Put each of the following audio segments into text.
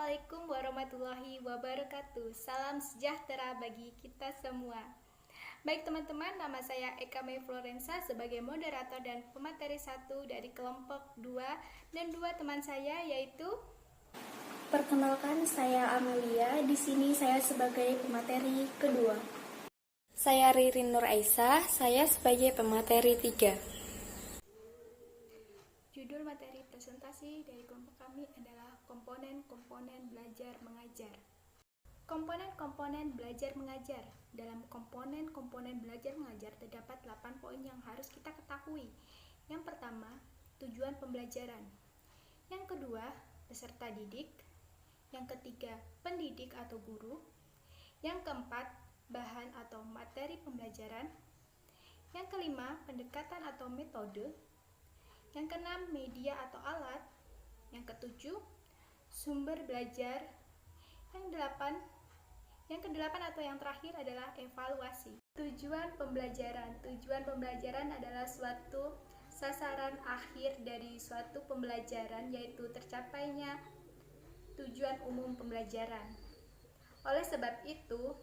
Assalamualaikum warahmatullahi wabarakatuh. Salam sejahtera bagi kita semua. Baik teman-teman, nama saya Eka May Florensa sebagai moderator dan pemateri 1 dari kelompok 2 dan 2 teman saya yaitu Perkenalkan, saya Amelia. Di sini saya sebagai pemateri kedua. Saya Ririn Nur Aisyah, saya sebagai pemateri 3. Judul materi presentasi dari kelompok kami adalah komponen-komponen belajar mengajar. Komponen-komponen belajar mengajar. Dalam komponen-komponen belajar mengajar terdapat 8 poin yang harus kita ketahui. Yang pertama, tujuan pembelajaran. Yang kedua, peserta didik. Yang ketiga, pendidik atau guru. Yang keempat, bahan atau materi pembelajaran. Yang kelima, pendekatan atau metode. Yang keenam, media atau alat. Yang ketujuh, sumber belajar. Yang kedelapan atau yang terakhir adalah evaluasi. Tujuan pembelajaran. Tujuan pembelajaran adalah suatu sasaran akhir dari suatu pembelajaran, yaitu tercapainya tujuan umum pembelajaran. Oleh sebab itu,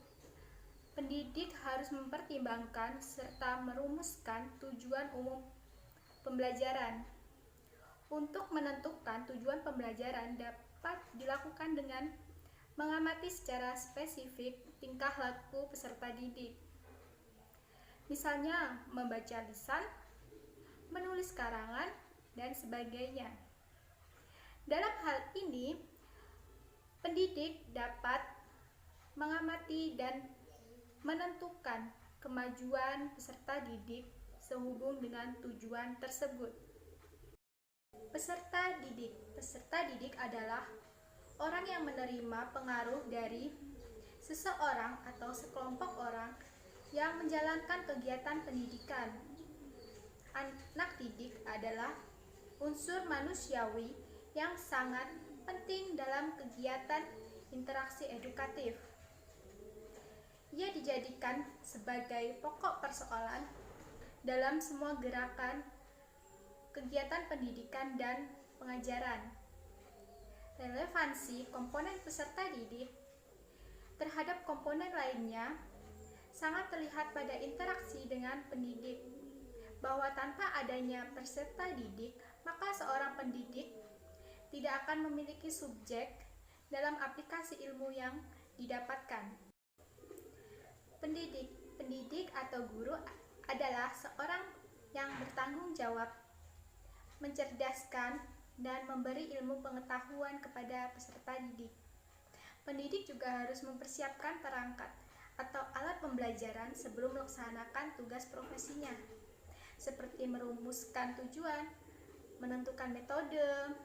pendidik harus mempertimbangkan serta merumuskan tujuan umum pembelajaran. Untuk menentukan tujuan pembelajaran dapat dilakukan dengan mengamati secara spesifik tingkah laku peserta didik. Misalnya, membaca lisan, menulis karangan, dan sebagainya. Dalam hal ini, pendidik dapat mengamati dan menentukan kemajuan peserta didik sehubung dengan tujuan tersebut. Peserta didik adalah orang yang menerima pengaruh dari seseorang atau sekelompok orang yang menjalankan kegiatan pendidikan. Anak didik adalah unsur manusiawi yang sangat penting dalam kegiatan interaksi edukatif. Ia dijadikan sebagai pokok persoalan dalam semua gerakan kegiatan pendidikan dan pengajaran. Relevansi komponen peserta didik terhadap komponen lainnya sangat terlihat pada interaksi dengan pendidik, bahwa tanpa adanya peserta didik, maka seorang pendidik tidak akan memiliki subjek dalam aplikasi ilmu yang didapatkan. Pendidik atau guru adalah seorang yang bertanggung jawab mencerdaskan dan memberi ilmu pengetahuan kepada peserta didik. Pendidik juga harus mempersiapkan perangkat atau alat pembelajaran sebelum melaksanakan tugas profesinya, seperti merumuskan tujuan, menentukan metode,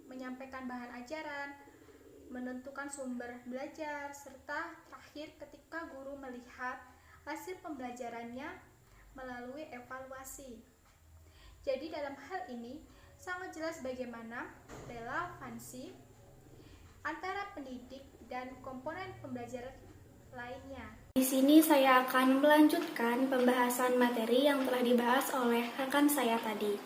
menyampaikan bahan ajaran, menentukan sumber belajar, serta terakhir ketika guru melihat hasil pembelajarannya melalui evaluasi. Jadi dalam hal ini sangat jelas bagaimana relevansi antara pendidik dan komponen pembelajaran lainnya. Di sini saya akan melanjutkan pembahasan materi yang telah dibahas oleh rekan saya tadi.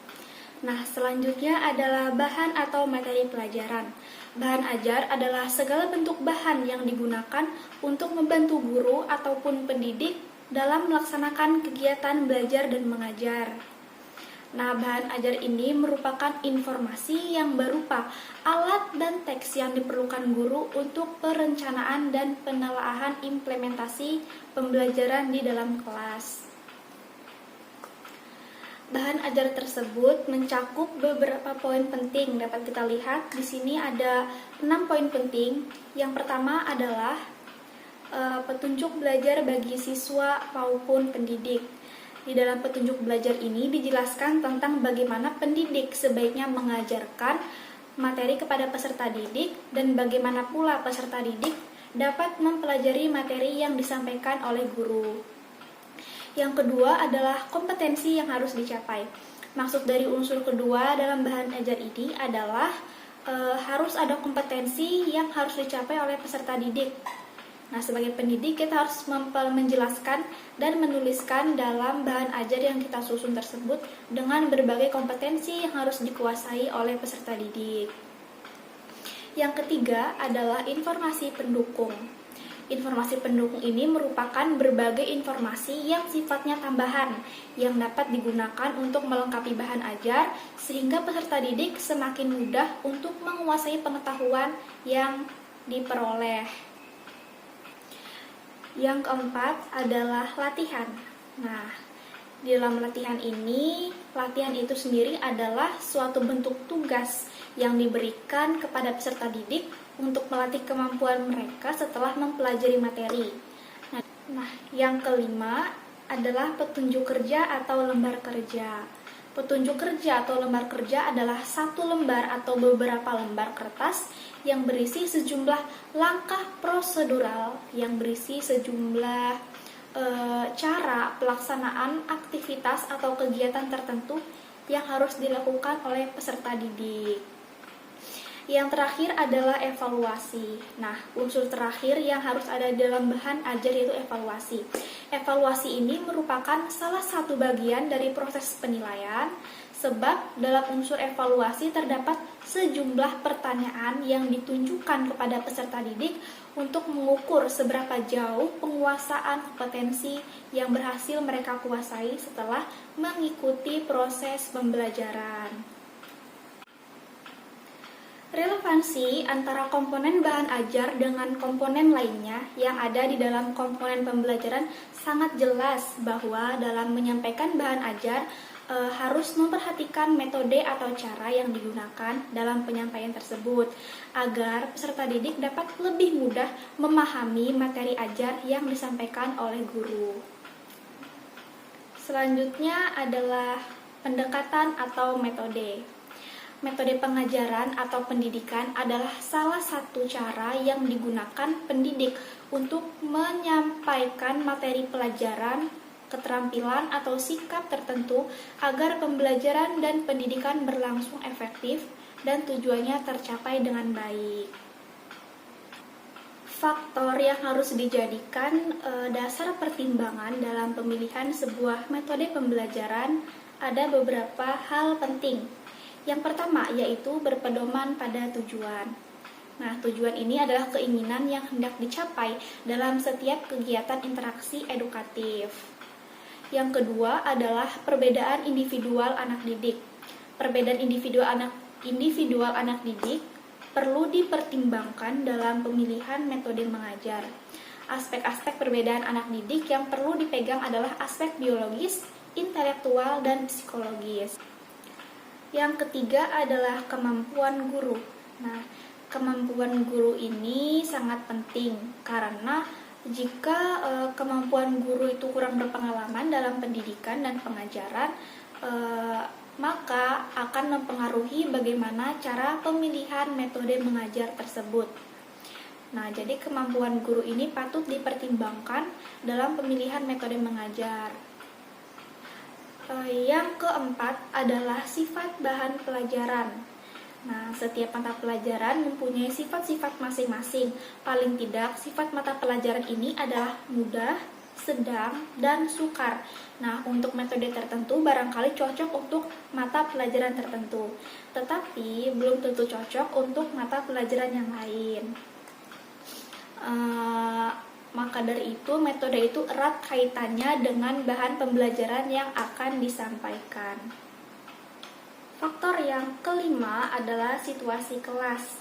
Nah, selanjutnya adalah bahan atau materi pelajaran. Bahan ajar adalah segala bentuk bahan yang digunakan untuk membantu guru ataupun pendidik dalam melaksanakan kegiatan belajar dan mengajar. Nah, bahan ajar ini merupakan informasi yang berupa alat dan teks yang diperlukan guru untuk perencanaan dan penelaahan implementasi pembelajaran di dalam kelas. Bahan ajar tersebut mencakup beberapa poin penting. Dapat kita lihat di sini ada 6 poin penting. Yang pertama adalah petunjuk belajar bagi siswa maupun pendidik. Di dalam petunjuk belajar ini dijelaskan tentang bagaimana pendidik sebaiknya mengajarkan materi kepada peserta didik dan bagaimana pula peserta didik dapat mempelajari materi yang disampaikan oleh guru. Yang kedua adalah kompetensi yang harus dicapai. Maksud dari unsur kedua dalam bahan ajar ini adalah harus ada kompetensi yang harus dicapai oleh peserta didik. Nah, sebagai pendidik kita harus menjelaskan dan menuliskan dalam bahan ajar yang kita susun tersebut dengan berbagai kompetensi yang harus dikuasai oleh peserta didik. Yang ketiga adalah informasi pendukung. Informasi pendukung ini merupakan berbagai informasi yang sifatnya tambahan yang dapat digunakan untuk melengkapi bahan ajar sehingga peserta didik semakin mudah untuk menguasai pengetahuan yang diperoleh. Yang keempat adalah latihan. Nah, di dalam latihan ini, latihan itu sendiri adalah suatu bentuk tugas yang diberikan kepada peserta didik untuk melatih kemampuan mereka setelah mempelajari materi. Nah, yang kelima adalah petunjuk kerja atau lembar kerja. Petunjuk kerja atau lembar kerja adalah satu lembar atau beberapa lembar kertas yang berisi sejumlah langkah prosedural, yang berisi sejumlah cara pelaksanaan aktivitas atau kegiatan tertentu yang harus dilakukan oleh peserta didik. Yang terakhir adalah evaluasi. Nah, unsur terakhir yang harus ada dalam bahan ajar yaitu evaluasi. Evaluasi ini merupakan salah satu bagian dari proses penilaian, sebab dalam unsur evaluasi terdapat sejumlah pertanyaan yang ditunjukkan kepada peserta didik untuk mengukur seberapa jauh penguasaan kompetensi yang berhasil mereka kuasai setelah mengikuti proses pembelajaran. Relevansi antara komponen bahan ajar dengan komponen lainnya yang ada di dalam komponen pembelajaran sangat jelas bahwa dalam menyampaikan bahan ajar harus memperhatikan metode atau cara yang digunakan dalam penyampaian tersebut agar peserta didik dapat lebih mudah memahami materi ajar yang disampaikan oleh guru. Selanjutnya adalah pendekatan atau metode. Metode pengajaran atau pendidikan adalah salah satu cara yang digunakan pendidik untuk menyampaikan materi pelajaran, keterampilan atau sikap tertentu agar pembelajaran dan pendidikan berlangsung efektif dan tujuannya tercapai dengan baik. Faktor yang harus dijadikan dasar pertimbangan dalam pemilihan sebuah metode pembelajaran ada beberapa hal penting. Yang pertama yaitu berpedoman pada tujuan. Nah, tujuan ini adalah keinginan yang hendak dicapai dalam setiap kegiatan interaksi edukatif. Yang kedua adalah perbedaan individual anak didik. Perbedaan individual anak didik perlu dipertimbangkan dalam pemilihan metode mengajar. Aspek-aspek perbedaan anak didik yang perlu dipegang adalah aspek biologis, intelektual, dan psikologis. Yang ketiga adalah kemampuan guru. Nah, kemampuan guru ini sangat penting karena jika kemampuan guru itu kurang berpengalaman dalam pendidikan dan pengajaran, maka akan mempengaruhi bagaimana cara pemilihan metode mengajar tersebut. Nah, jadi kemampuan guru ini patut dipertimbangkan dalam pemilihan metode mengajar. Yang keempat adalah sifat bahan pelajaran. Nah, setiap mata pelajaran mempunyai sifat-sifat masing-masing. Paling tidak, sifat mata pelajaran ini adalah mudah, sedang, dan sukar. Nah, untuk metode tertentu barangkali cocok untuk mata pelajaran tertentu, tetapi belum tentu cocok untuk mata pelajaran yang lain. Maka dari itu, metode itu erat kaitannya dengan bahan pembelajaran yang akan disampaikan. Faktor yang kelima adalah situasi kelas.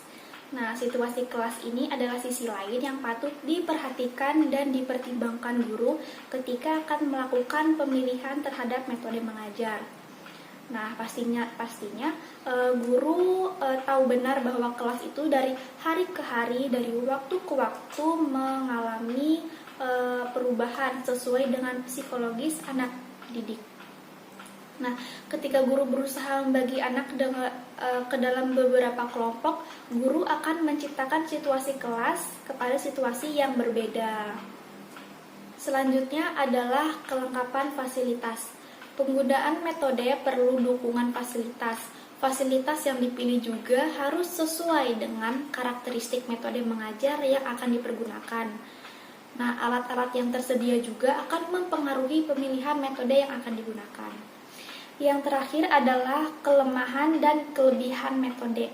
Nah, situasi kelas ini adalah sisi lain yang patut diperhatikan dan dipertimbangkan guru ketika akan melakukan pemilihan terhadap metode mengajar. Nah, pastinya guru tahu benar bahwa kelas itu dari hari ke hari, dari waktu ke waktu mengalami perubahan sesuai dengan psikologis anak didik. Nah, ketika guru berusaha membagi anak ke dalam beberapa kelompok, guru akan menciptakan situasi kelas kepada situasi yang berbeda. Selanjutnya adalah kelengkapan fasilitas. Penggunaan metode perlu dukungan fasilitas. Fasilitas yang dipilih juga harus sesuai dengan karakteristik metode mengajar yang akan dipergunakan. Nah, alat-alat yang tersedia juga akan mempengaruhi pemilihan metode yang akan digunakan. Yang terakhir adalah kelemahan dan kelebihan metode.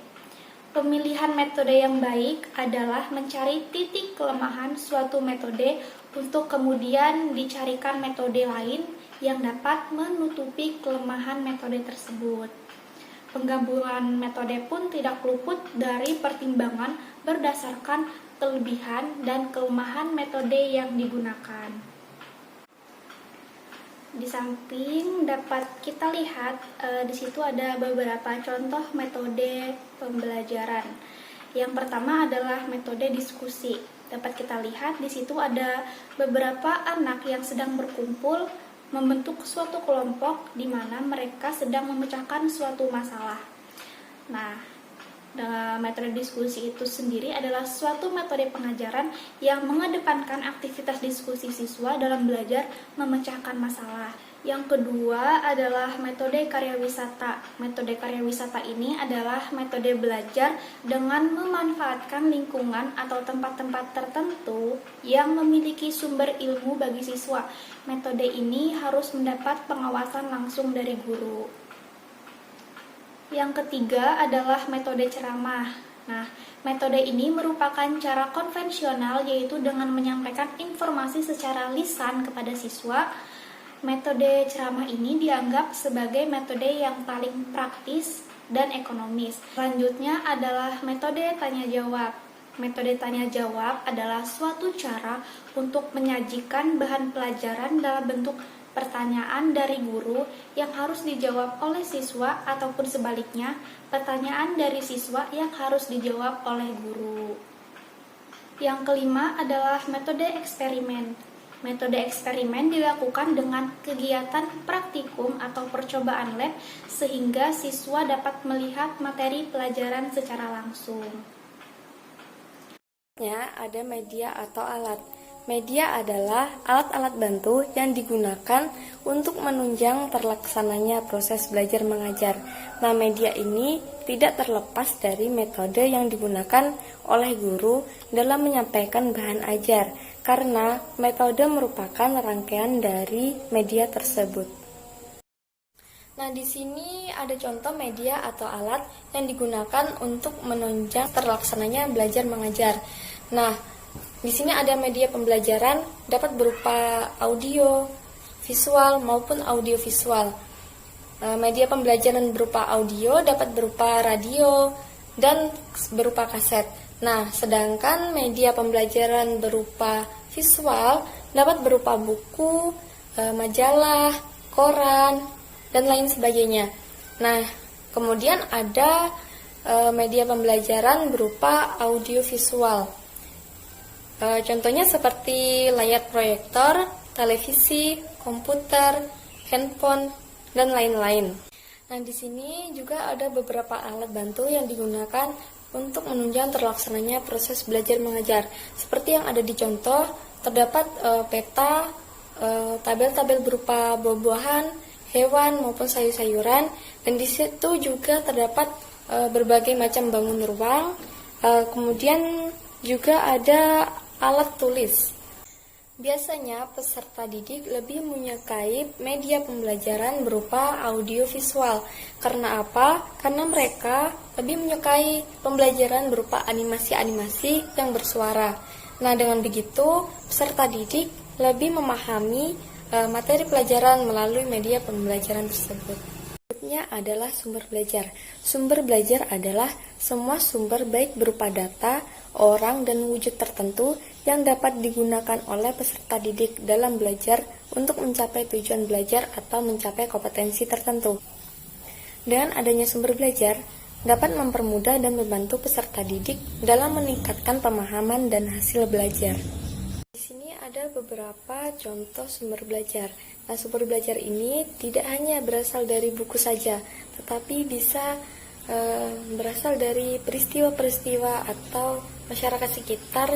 Pemilihan metode yang baik adalah mencari titik kelemahan suatu metode untuk kemudian dicarikan metode lain yang dapat menutupi kelemahan metode tersebut. Penggabungan metode pun tidak luput dari pertimbangan berdasarkan kelebihan dan kelemahan metode yang digunakan. Di samping dapat kita lihat di situ ada beberapa contoh metode pembelajaran. Yang pertama adalah metode diskusi. Dapat kita lihat di situ ada beberapa anak yang sedang berkumpul membentuk suatu kelompok di mana mereka sedang memecahkan suatu masalah. Nah, metode diskusi itu sendiri adalah suatu metode pengajaran yang mengedepankan aktivitas diskusi siswa dalam belajar memecahkan masalah. Yang kedua adalah metode karya wisata. Metode karya wisata ini adalah metode belajar dengan memanfaatkan lingkungan atau tempat-tempat tertentu yang memiliki sumber ilmu bagi siswa. Metode ini harus mendapat pengawasan langsung dari guru. Yang ketiga adalah metode ceramah. Nah, metode ini merupakan cara konvensional yaitu dengan menyampaikan informasi secara lisan kepada siswa. Metode ceramah ini dianggap sebagai metode yang paling praktis dan ekonomis. Selanjutnya adalah metode tanya jawab. Metode tanya jawab adalah suatu cara untuk menyajikan bahan pelajaran dalam bentuk pertanyaan dari guru yang harus dijawab oleh siswa ataupun sebaliknya, pertanyaan dari siswa yang harus dijawab oleh guru. Yang kelima adalah metode eksperimen. Metode eksperimen dilakukan dengan kegiatan praktikum atau percobaan lab sehingga siswa dapat melihat materi pelajaran secara langsung. Ada media atau alat. Media adalah alat-alat bantu yang digunakan untuk menunjang terlaksananya proses belajar mengajar. Nah, media ini tidak terlepas dari metode yang digunakan oleh guru dalam menyampaikan bahan ajar, karena metode merupakan rangkaian dari media tersebut. Nah, di sini ada contoh media atau alat yang digunakan untuk menunjang terlaksananya belajar mengajar. Nah, di sini ada media pembelajaran dapat berupa audio, visual maupun audiovisual. Media pembelajaran berupa audio dapat berupa radio dan berupa kaset. Nah, sedangkan media pembelajaran berupa visual dapat berupa buku, majalah, koran, dan lain sebagainya. Nah, kemudian ada media pembelajaran berupa audiovisual. Contohnya seperti layar proyektor, televisi, komputer, handphone, dan lain-lain. Nah, di sini juga ada beberapa alat bantu yang digunakan untuk menunjang terlaksananya proses belajar mengajar. Seperti yang ada di contoh, terdapat peta, tabel-tabel berupa buah-buahan, hewan maupun sayur-sayuran, dan di situ juga terdapat berbagai macam bangun ruang. Kemudian juga ada alat tulis. Biasanya peserta didik lebih menyukai media pembelajaran berupa audiovisual. Karena apa? Karena mereka lebih menyukai pembelajaran berupa animasi-animasi yang bersuara. Nah, dengan begitu peserta didik lebih memahami materi pelajaran melalui media pembelajaran tersebut. Berikutnya adalah sumber belajar. Sumber belajar adalah semua sumber baik berupa data, orang, dan wujud tertentu yang dapat digunakan oleh peserta didik dalam belajar untuk mencapai tujuan belajar atau mencapai kompetensi tertentu. Dengan adanya sumber belajar, dapat mempermudah dan membantu peserta didik dalam meningkatkan pemahaman dan hasil belajar. Di sini ada beberapa contoh sumber belajar. Nah, sumber belajar ini tidak hanya berasal dari buku saja, tetapi bisa berasal dari peristiwa-peristiwa atau masyarakat sekitar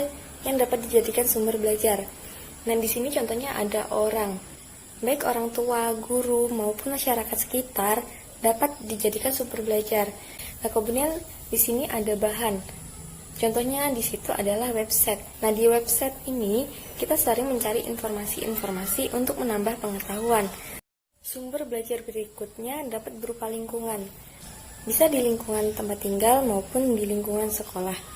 yang dapat dijadikan sumber belajar. Nah, di sini contohnya ada orang, baik orang tua, guru, maupun masyarakat sekitar dapat dijadikan sumber belajar. Nah, kemudian di sini ada bahan. Contohnya di situ adalah website. Nah, di website ini kita sering mencari informasi-informasi untuk menambah pengetahuan. Sumber belajar berikutnya dapat berupa lingkungan. bisa di lingkungan tempat tinggal maupun di lingkungan sekolah.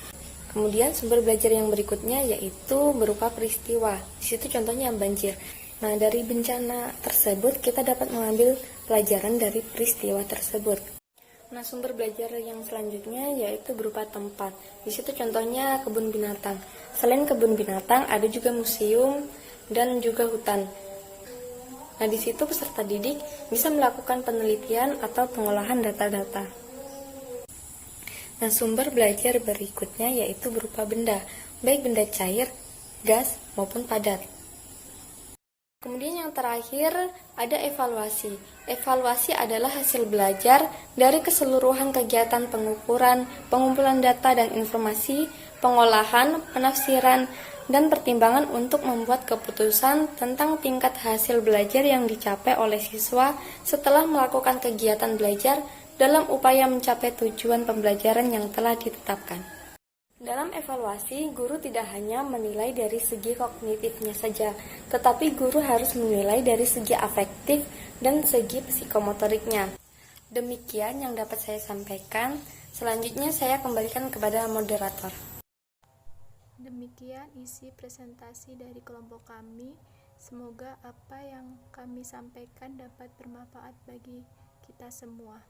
Kemudian sumber belajar yang berikutnya yaitu berupa peristiwa. Di situ contohnya banjir. Nah, dari bencana tersebut kita dapat mengambil pelajaran dari peristiwa tersebut. Nah, sumber belajar yang selanjutnya yaitu berupa tempat. Di situ contohnya kebun binatang. Selain kebun binatang, ada juga museum dan juga hutan. Nah, di situ peserta didik bisa melakukan penelitian atau pengolahan data-data. Nah, sumber belajar berikutnya yaitu berupa benda, baik benda cair, gas, maupun padat. Kemudian yang terakhir ada evaluasi. Evaluasi adalah hasil belajar dari keseluruhan kegiatan pengukuran, pengumpulan data dan informasi, pengolahan, penafsiran, dan pertimbangan untuk membuat keputusan tentang tingkat hasil belajar yang dicapai oleh siswa setelah melakukan kegiatan belajar dalam upaya mencapai tujuan pembelajaran yang telah ditetapkan. Dalam evaluasi, guru tidak hanya menilai dari segi kognitifnya saja, tetapi guru harus menilai dari segi afektif dan segi psikomotoriknya. Demikian yang dapat saya sampaikan. Selanjutnya saya kembalikan kepada moderator. Demikian isi presentasi dari kelompok kami. Semoga apa yang kami sampaikan dapat bermanfaat bagi kita semua.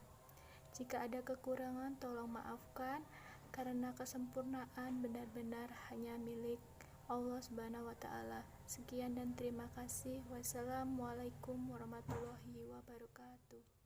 Jika ada kekurangan, tolong maafkan, karena kesempurnaan benar-benar hanya milik Allah Subhanahu wa Ta'ala. Sekian dan terima kasih. Wassalamualaikum warahmatullahi wabarakatuh.